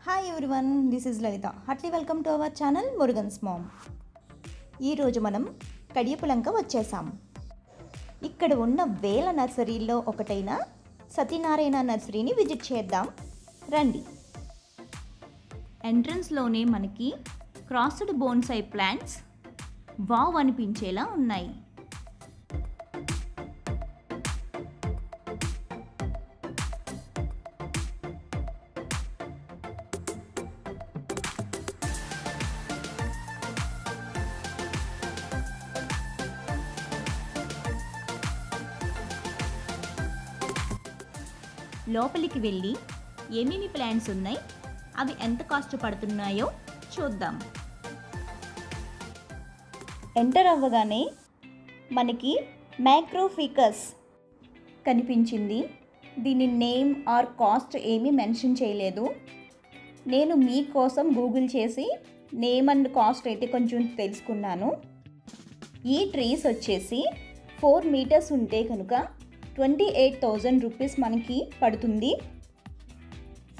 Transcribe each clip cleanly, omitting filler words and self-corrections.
Hi everyone, this is Lalitha. Heartily welcome to our channel Murugan's mom. ఈరోజు మనం కడియపులంక వచ్చేసాం. ఇక్కడ ఉన్న వేల నర్సరీల్లో ఒకటైన సత్యనారాయణ నర్సరీని విజిట్ చేద్దాం రండి. ఎంట్రన్స్లోనే మనకి క్రాస్డ్ బోన్సాయి ప్లాంట్స్ వావ్ అనిపించేలా ఉన్నాయి. లోపలికి వెళ్ళి ఏమేమి ప్లాంట్స్ ఉన్నాయి, అవి ఎంత కాస్ట్ పడుతున్నాయో చూద్దాం. ఎంటర్ అవ్వగానే మనకి మ్యాక్రోఫికస్ కనిపించింది. దీని నేమ్ ఆర్ కాస్ట్ ఏమీ మెన్షన్ చేయలేదు. నేను మీకోసం గూగుల్ చేసి నేమ్ అండ్ కాస్ట్ అయితే కొంచెం తెలుసుకున్నాను. ఈ ట్రీస్ వచ్చేసి 4 మీటర్స్ ఉంటే కనుక 28,000 రూపీస్ మనకి పడుతుంది.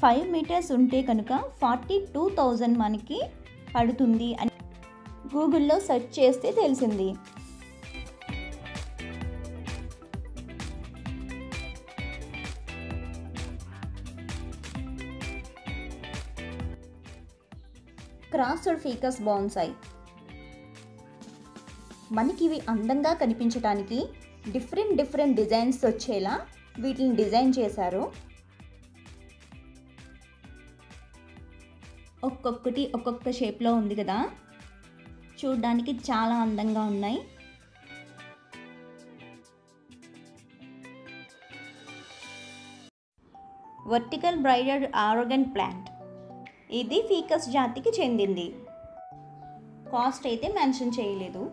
5 మీటర్స్ ఉంటే కనుక 42,000 మనకి పడుతుంది అని గూగుల్లో సెర్చ్ చేస్తే తెలిసింది. క్రాస్డ్ ఫికస్ బోన్సాయి మనకి ఇవి అందంగా కనిపించడానికి డిఫరెంట్ డిజైన్స్ వచ్చేలా వీటిని డిజైన్ చేశారు. ఒక్కొక్కటి ఒక్కొక్క షేప్లో ఉంది కదా, చూడడానికి చాలా అందంగా ఉన్నాయి. వర్టికల్ బ్రైడెడ్ ఆరోగెంట్ ప్లాంట్, ఇది ఫీకస్ జాతికి చెందింది. కాస్ట్ అయితే మెన్షన్ చేయలేదు.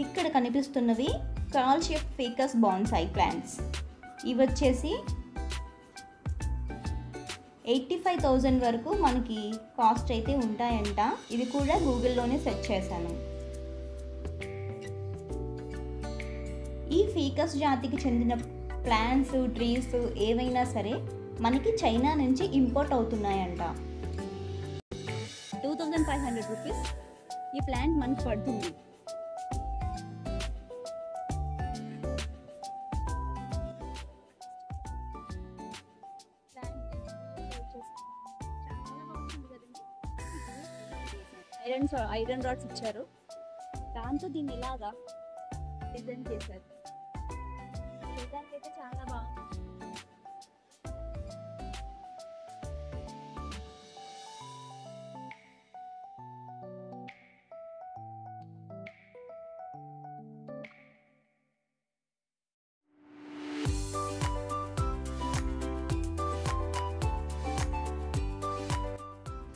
ఇక్కడ కనిపిస్తున్నవి call shape ficus bonsai plants. ఇవి వచ్చేసి 85,000 వరకు మనకి కాస్ట్ అయితే ఉంటాయంట. ఇవి కూడా గూగుల్లోనే సెర్చ్ చేశాను. ఈ ఫికస్ జాతికి చెందిన ప్లాంట్స్, ట్రీస్ ఏవైనా సరే మనకి చైనా నుంచి ఇంపోర్ట్ అవుతున్నాయంట. 2500 రూపీస్ ఈ ప్లాంట్ మనకి పడుతుంది. ఐరన్ రాడ్స్ ఇచ్చారు, దాంతో దీన్ని ఇలాగా డిజైన్ చేశారు. చూడడానికి అయితే చాలా బాగుంది.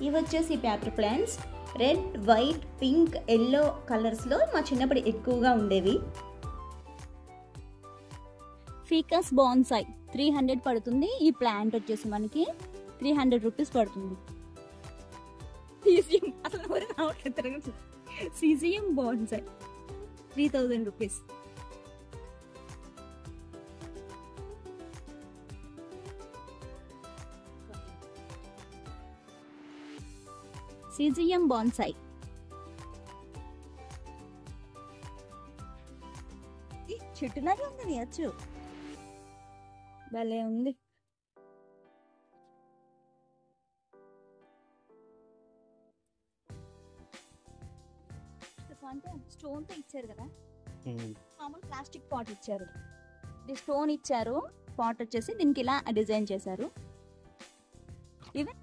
ఇవి వచ్చేసి paper plants. Red, white, pink, yellow కలర్స్లో మా చిన్నప్పుడు ఎక్కువగా ఉండేవి. ఫికస్ బోన్సాయి 300 పడుతుంది. ఈ ప్లాంట్ వచ్చేసి మనకి 300 రూపీస్ పడుతుంది. సీజియం బోన్సాయి 3000 రూపీస్. సీజియం బోన్సాయి చెట్టులాగే ఉంది, నేర్చు భలే ఉంది. స్టోన్ తో ఇచ్చారు కదా, మామూలు ప్లాస్టిక్ పాట్ ఇచ్చారు. ఇది స్టోన్ ఇచ్చారు, పాట్ వచ్చేసి దీనికి ఇలా డిజైన్ చేశారు. ఇవి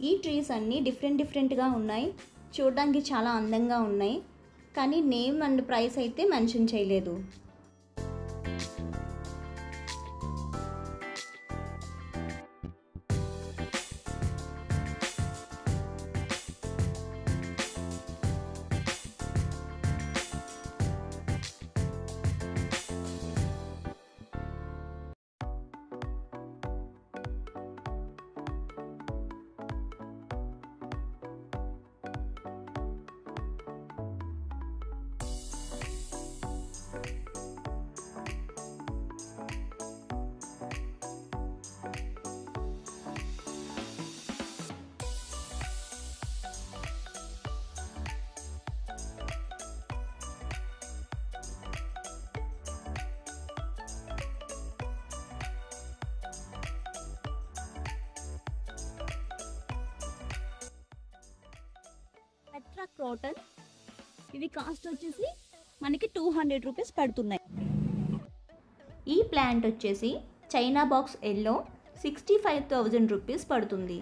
ఈ ట్రీస్ అన్నీ డిఫరెంట్గా ఉన్నాయి. చూడడానికి చాలా అందంగా ఉన్నాయి, కానీ నేమ్ అండ్ ప్రైస్ అయితే మెన్షన్ చేయలేదు. క్రోటన్. ఇవి కాస్ట్ వచ్చేసి మనకి 200 రూపీస్ పడుతున్నాయి. ఈ ప్లాంట్ వచ్చేసి చైనా బాక్స్ ఎల్లో 65,000 రూపీస్ పడుతుంది.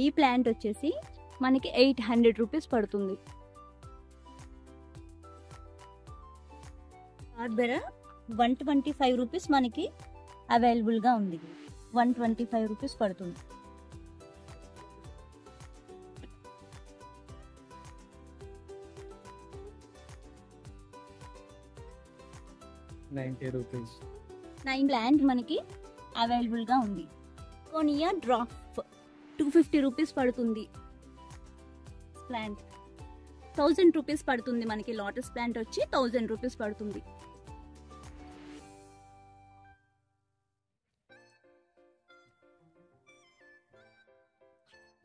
ఈ ప్లాంట్ వచ్చేసి మనకి 800 రూపీస్ పడుతుంది. ధర 125 రూపీస్ మనకి అవైలబుల్గా ఉంది. 125 రూపీస్ పడుతుంది. నైన్ ప్లాంట్ మనకి అవైలబుల్గా ఉంది. కోనియా డ్రాప్ 250 రూపీస్ పడుతుంది. ప్లాంట్ 1000 రూపీస్ పడుతుంది. మనకి లోటస్ ప్లాంట్ వచ్చి 1000 రూపీస్ పడుతుంది.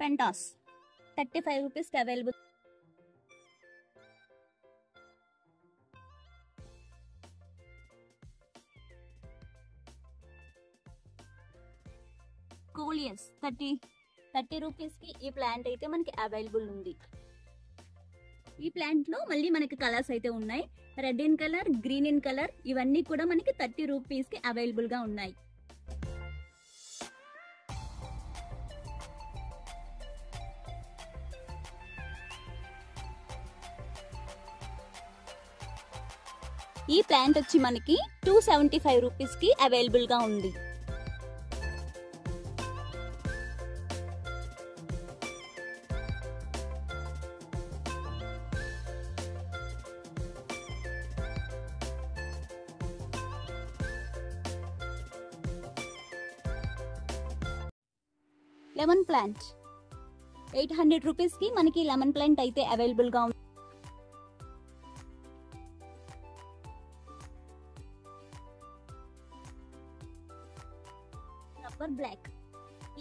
పెంటాస్ 35 రూపీస్ అవైలబుల్. కోలియస్ 30 రూపీస్ కి ఈ ప్లాంట్ అయితే మనకి అవైలబుల్ ఉంది. ఈ ప్లాంట్ లో మళ్ళీ మనకి కలర్స్ అయితే ఉన్నాయి. Red in colour, green in colour, ఇవన్నీ కూడా మనకి 30 రూపీస్ కి అవైలబుల్ గా ఉన్నాయి. ఈ ప్లాంట్ వచ్చి మనకి 275 రూపీస్ కి అవైలబుల్ గా ఉంది. లెమన్ ప్లాంట్ 800 రూపీస్ కి మనకి లెమన్ ప్లాంట్ అయితే అవైలబుల్ గా ఉంది. రబ్బర్ బ్లాక్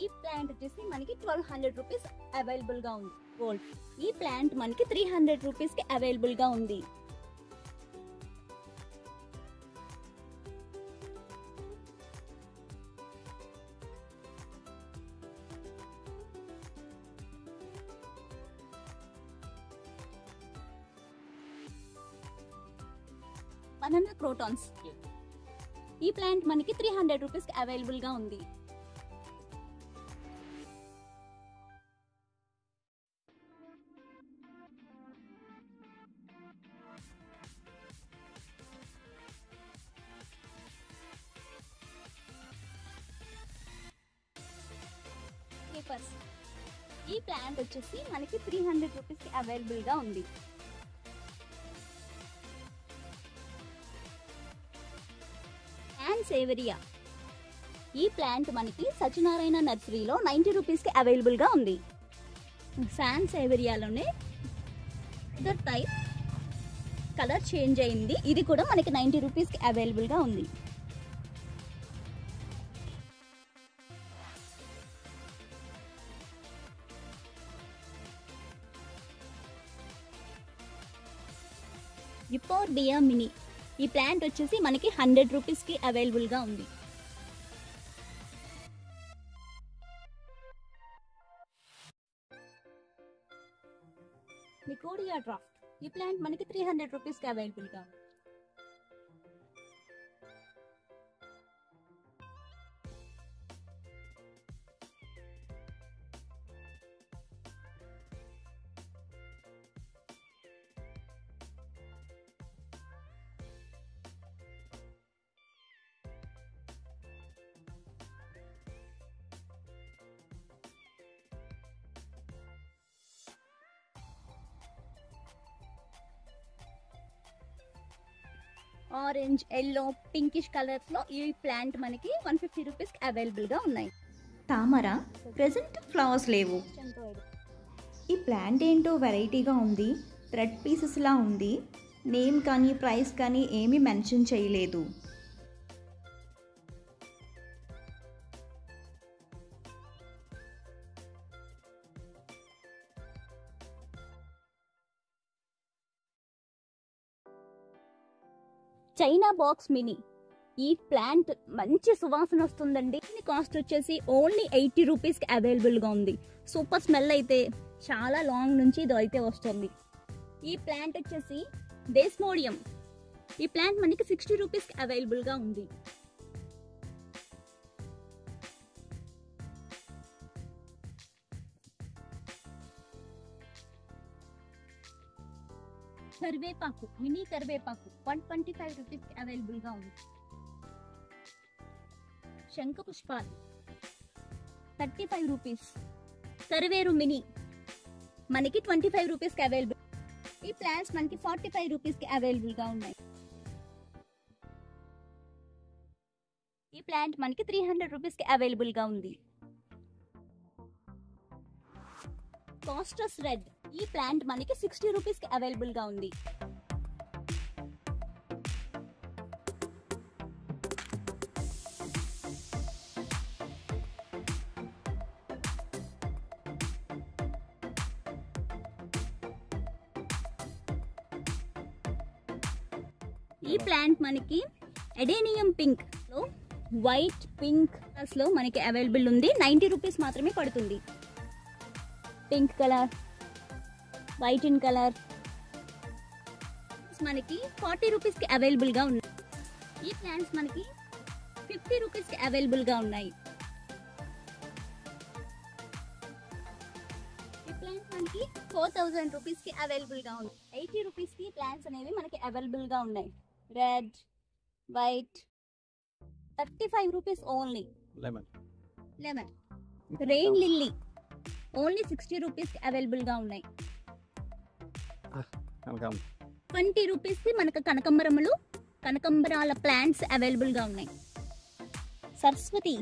ఈ ప్లాంట్ వచ్చేసి మనకి 1200 రూపీస్ అవైలబుల్ గా ఉంది. గోల్డ్ ఈ ప్లాంట్ మనకి 300 రూపీస్ కి అవైలబుల్ గా ఉంది. బనానా క్రోటాన్స్ ఈ ప్లాంట్ మనకి 300 రూపీస్ కి అవైలబుల్ గా ఉంది. పేపర్స్ ఈ ప్లాంట్ వచ్చేసి మనకి 300 రూపీస్ కి అవైలబుల్ గా ఉంది. సేవరియా ఈ ప్లాంట్ మనకి సత్యనారాయణ నర్సరీలో 90 రూపీస్ కి అవైలబుల్ గా ఉంది. శాన్ సేవరియాలోనే అదర్ టైప్ కలర్ చేంజ్ అయింది. ఇది కూడా మనకి 90 రూపీస్ కి అవైలబుల్ గా ఉంది. యుపోర్బియా మినీ ఈ ప్లాంట్ వచ్చేసి మనకి 100 రూపీస్ కి అవైలబుల్ గా ఉంది. నికోడియా డ్రాఫ్ట్ ఈ ప్లాంట్ మనకి 300 రూపీస్ కి అవైలబుల్ గా ఉంది. ఆరెంజ్, ఎల్లో, పింకిష్ కలర్స్ లో ఈ ప్లాంట్ మనకి 150 రూపీస్ కి అవైలబుల్ గా ఉన్నాయి. తామర ప్రెజెంట్ ఫ్లవర్స్ లేవు. ఈ ప్లాంట్ ఏంటో వెరైటీగా ఉంది. థ్రెడ్ పీసెస్ లా ఉంది. నేమ్ కానీ ప్రైస్ కానీ ఏమీ మెన్షన్ చేయలేదు. చైనా బాక్స్ మినీ ఈ ప్లాంట్ మంచి సువాసన వస్తుందండి. దీని కాస్ట్ వచ్చేసి ఓన్లీ 80 రూపీస్ కి అవైలబుల్ గా ఉంది. సూపర్ స్మెల్ అయితే చాలా లాంగ్ నుంచి ఇది అయితే వస్తుంది. ఈ ప్లాంట్ వచ్చేసి డేస్మోడియం ఈ ప్లాంట్ మనకి 60 రూపీస్ కి అవైలబుల్ గా ఉంది. కరివేపాకు మినీ కరివేపాకు 125 రూపీస్ కి అవైలబుల్ గా ఉంది. శంఖ పుష్పాలు 35 రూపీస్. కరివేరు మినీ మనకి 25 రూపీస్ కి అవైలబుల్. ఈ ప్లాంట్స్ మనకి 45 రూపీస్ కి అవైలబుల్ గా ఉన్నాయి. ఈ ప్లాంట్ మనకి 300 రూపీస్ కి అవైలబుల్ గా ఉంది. కాస్టస్ రెడ్ ఈ ప్లాంట్ మనకి 60 రూపీస్ కి అవైలబుల్ గా ఉంది. ఈ ప్లాంట్ మనకి ఎడేనియం పింక్ లో వైట్ పింక్ లో మనకి అవైలబుల్ ఉంది. 90 రూపీస్ మాత్రమే పడుతుంది. Pink colour, white in colour మనకి 40 రూపీస్ కి అవైలబుల్ గా ఉన్నాయి. ఈ ప్లాంట్స్ మనకి 50 రూపీస్ కి అవైలబుల్ గా ఉన్నాయి. ఈ ప్లాంట్స్ మనకి 4000 రూపీస్ కి అవైలబుల్ గా ఉంది. 80 రూపీస్ కి ప్లాంట్స్ అనేవి మనకి అవైలబుల్ గా ఉన్నాయి. Red, white 35 rupees only. Lemon rain lily only 60 rupees కి అవైలబుల్ గా ఉన్నాయి. 20 రూపీస్ కి మనకు కనకంబరాల ప్లాంట్స్ అవైలబుల్ గా ఉన్నాయి. సరస్వతి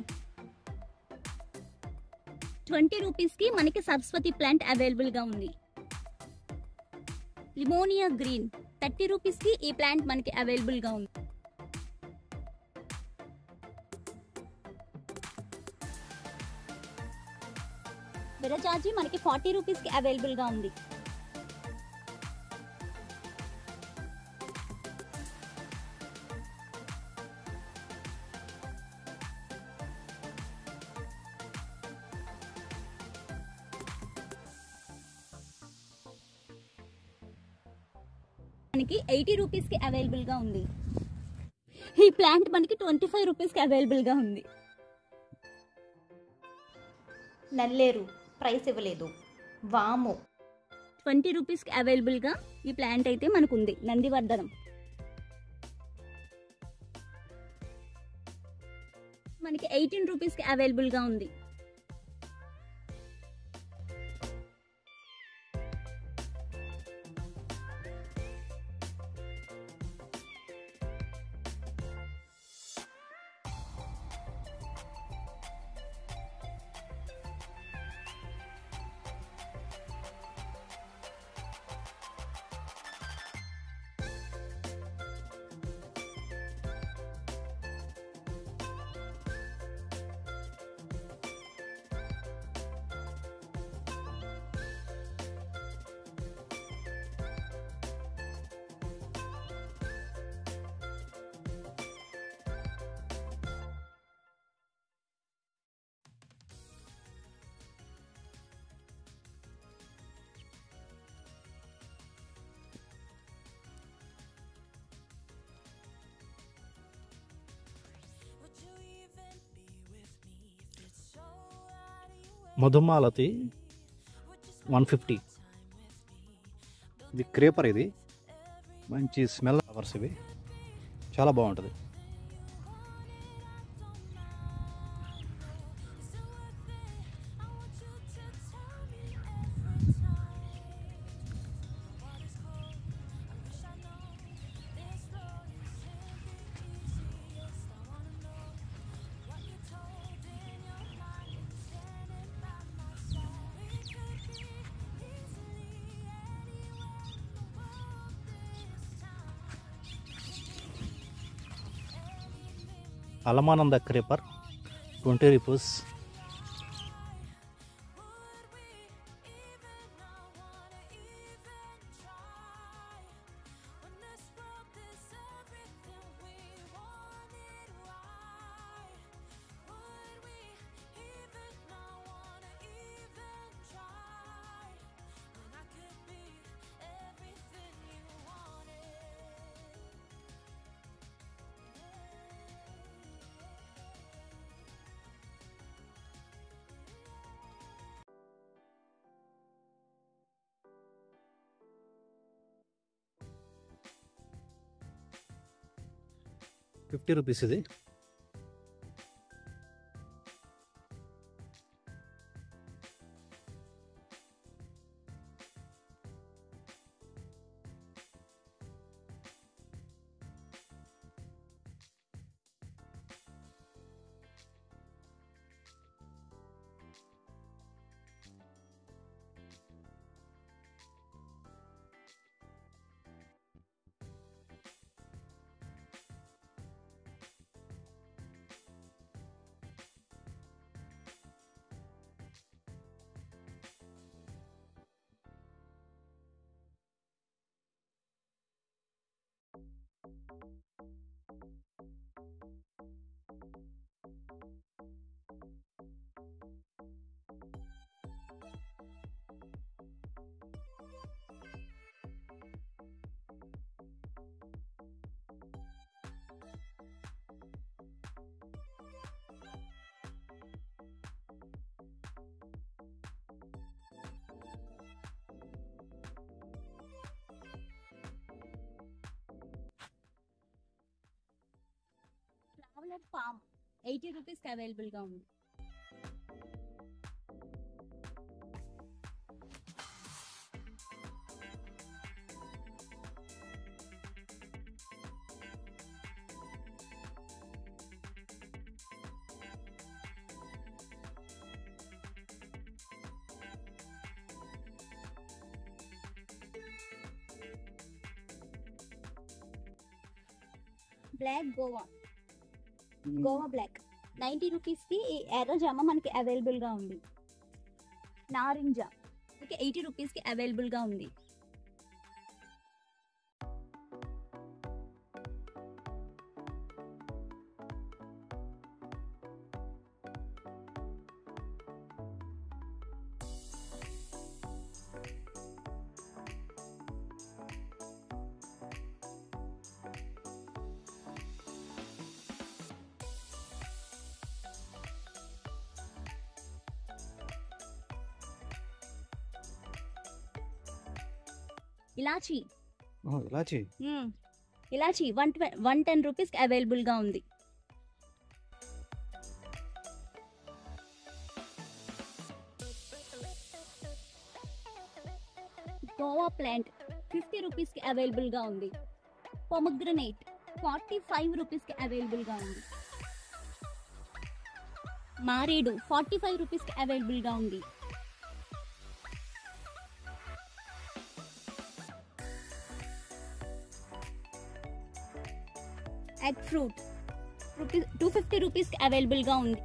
20 రూపీస్ కి మనకి సరస్వతి ప్లాంట్ అవైలబుల్ గా ఉంది. లిమోనియా గ్రీన్ 30 రూపీస్ కి ఈ ప్లాంట్ మనకి అవైలబుల్ గా ఉంది. విరజాజి మనకి 40 రూపీస్కి అవైలబుల్గా ఉంది. మనకి 80 రూపీస్కి అవైలబుల్గా ఉంది. ఈ ప్లాంట్ మనకి 25 రూపీస్కి అవైలబుల్గా ఉంది. నల్లేరు ప్రైస్ ఇవ్వలేదు. వాము 20 రూపీస్కి అవైలబుల్గా ఈ ప్లాంట్ అయితే మనకు ఉంది. నందివర్ధనం మనకి 18 రూపీస్కి అవైలబుల్గా ఉంది. మధుమాలతి 150. ఇది క్రేపర్. ఇది మంచి స్మెల్ ఫ్లవర్స్. ఇవి చాలా బాగుంటుంది. అలమానంద క్రేపర్ 20 రూపీస్. ₹50 ఇది. ఫ్లవర్ పామ్ 80 రూపీస్కి అవైలబుల్గా ఉంది. బ్లాక్ గోవా బ్లాక్ 90 రూపీస్కి ఈ ఎర్ర జామ మనకి అవైలబుల్గా ఉంది. నారింజ మనకి 80 రూపీస్కి అవైలబుల్గా ఉంది. ఇలాచీ ఇలాచి ఇలాచీ 110 రూపీస్కి అవైలబుల్గా ఉంది. గోవా ప్లాంట్ 50 రూపీస్కి అవైలబుల్గా ఉంది. పొమగ్రనేట్ 45 రూపీస్కి అవైలబుల్గా ఉంది. మారేడు 45 రూపీస్కి అవైలబుల్గా ఉంది. ఎగ్ ఫ్రూట్ 250 రూపీస్కి అవైలబుల్గా ఉంది.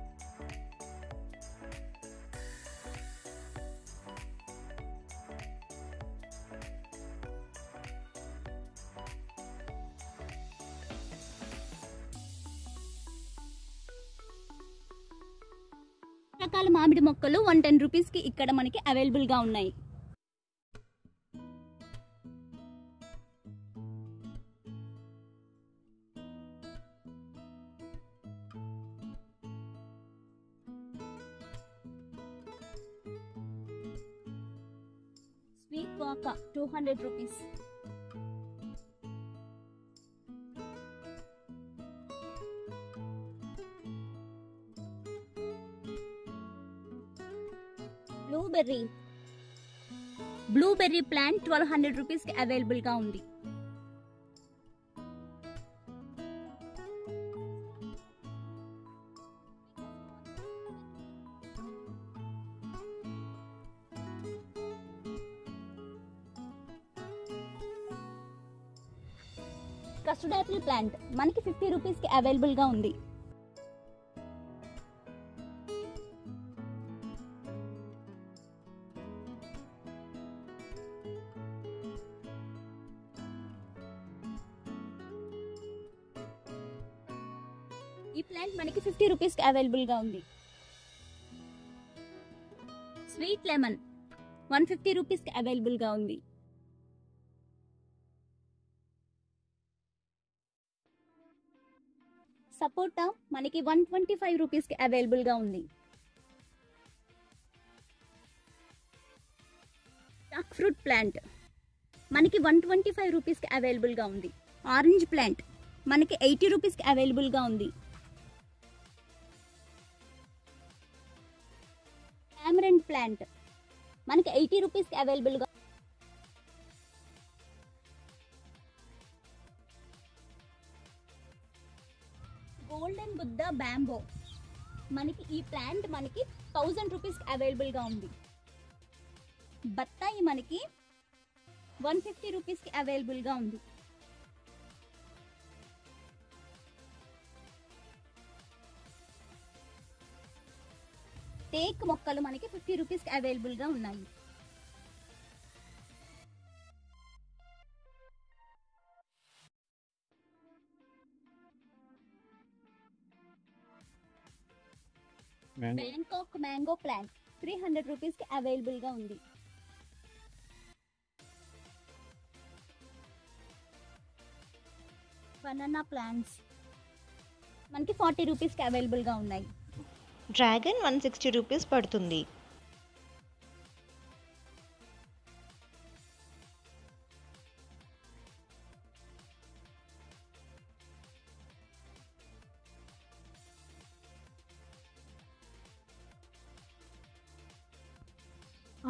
రకాల మామిడి మొక్కలు 110 రూపీస్కి ఇక్కడ మనకి అవైలబుల్గా ఉన్నాయి. Sweet Vaka 200 rupees. Blueberry plant 1200 రూపీస్కి అవైలబుల్గా ఉంది. కస్టర్డ్ యాపిల్ ప్లాంట్ మనకి 50 రూపీస్కి అవైలబుల్గా ఉంది. ఈ ప్లాంట్ మనకి 50 రూపీస్కి అవైలబుల్గా ఉంది. స్వీట్ లెమన్ 150 రూపీస్కి అవైలబుల్గా ఉంది. సపోటా మనకి 125 రూపీస్కి అవైలబుల్గా ఉంది. జాక్ ఫ్రూట్ ప్లాంట్ మనకి 125 రూపీస్కి అవైలబుల్గా ఉంది. ఆరెంజ్ ప్లాంట్ మనకి 80 రూపీస్కి అవైలబుల్గా ఉంది. టామరెంట్ ప్లాంట్ మనకి 80 రూపీస్కి అవైలబుల్గా. గోల్డెన్ బుద్ధ బ్యాంబో మనకి ఈ ప్లాంట్ మనకి 1000 రూపీస్కి అవైలబుల్గా ఉంది. బత్తాయి మనకి 150 రూపీస్కి అవైలబుల్గా ఉంది. టేక్ మొక్కలు మనకి 50 రూపీస్కి అవైలబుల్గా ఉన్నాయి. బ్యాంకాక్ మ్యాంగో ప్లాంట్ 300 రూపీస్కి అవైలబుల్గా ఉంది. బనానా ప్లాంట్స్ మనకి 40 రూపీస్కి అవైలబుల్గా ఉన్నాయి. డ్రాగన్ 160 రూపీస్ పడుతుంది.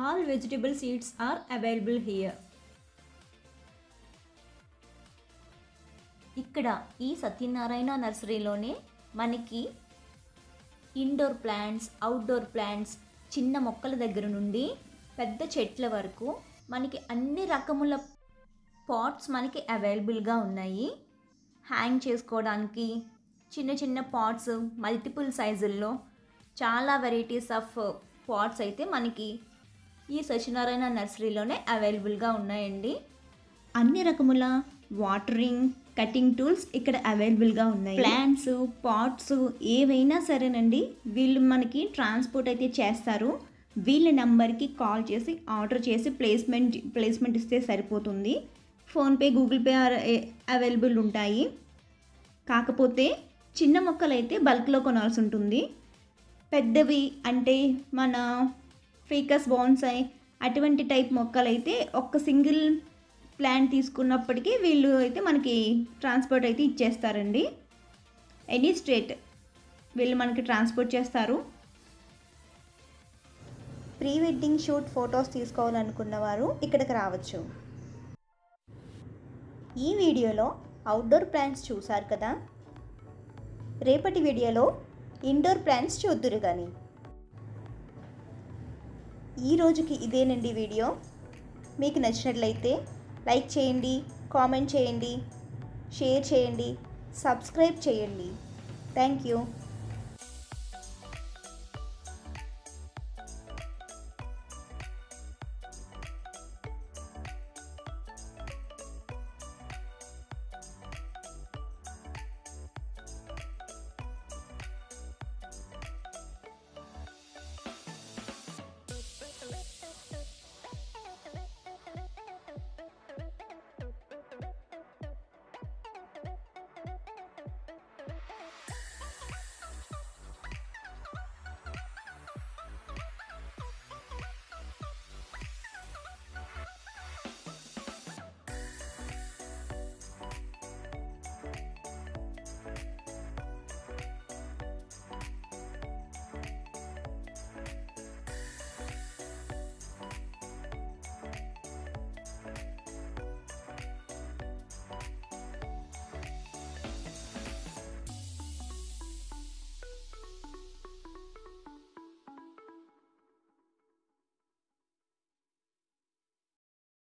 All vegetable seeds are available here. ఇక్కడ ఈ సత్యనారాయణ నర్సరీలోనే మనకి ఇండోర్ ప్లాంట్స్, అవుట్డోర్ ప్లాంట్స్, చిన్న మొక్కల దగ్గర నుండి పెద్ద చెట్ల వరకు మనకి అన్ని రకముల పాట్స్ మనకి అవైలబుల్గా ఉన్నాయి. హ్యాంగ్ చేసుకోవడానికి చిన్న చిన్న పాట్స్ మల్టిపుల్ సైజుల్లో చాలా వెరైటీస్ ఆఫ్ పాట్స్ అయితే మనకి ఈ సత్యనారాయణ నర్సరీలోనే అవైలబుల్గా ఉన్నాయండి. అన్ని రకముల వాటరింగ్ కటింగ్ టూల్స్ ఇక్కడ అవైలబుల్గా ఉన్నాయి. ప్లాంట్స్ పాట్స్ ఏవైనా సరేనండి, వీళ్ళు మనకి ట్రాన్స్పోర్ట్ అయితే చేస్తారు. వీళ్ళ నెంబర్కి కాల్ చేసి ఆర్డర్ చేసి ప్లేస్మెంట్ ఇస్తే సరిపోతుంది. ఫోన్పే గూగుల్ పే అవైలబుల్ ఉంటాయి. కాకపోతే చిన్న మొక్కలు అయితే బల్క్లో కొనాల్సి ఉంటుంది. పెద్దవి అంటే మన ఫీకస్ బాన్సాయ్ అటువంటి టైప్ మొక్కలు అయితే ఒక్క సింగిల్ ప్లాంట్ తీసుకున్నప్పటికీ వీళ్ళు అయితే మనకి ట్రాన్స్పోర్ట్ అయితే ఇచ్చేస్తారండి. ఎనీ స్టేట్ వీళ్ళు మనకి ట్రాన్స్పోర్ట్ చేస్తారు. ప్రీ వెడ్డింగ్ షూట్ ఫొటోస్ తీసుకోవాలనుకున్న వారు ఇక్కడికి రావచ్చు. ఈ వీడియోలో అవుట్డోర్ ప్లాంట్స్ చూశారు కదా, రేపటి వీడియోలో ఇండోర్ ప్లాంట్స్ చూద్దురు కానీ. ఈ రోజుకి ఇదేనండి వీడియో. మీకు నచ్చినట్లయితే లైక్ చేయండి, కామెంట్ చేయండి, షేర్ చేయండి, సబ్స్క్రైబ్ చేయండి. Thank you.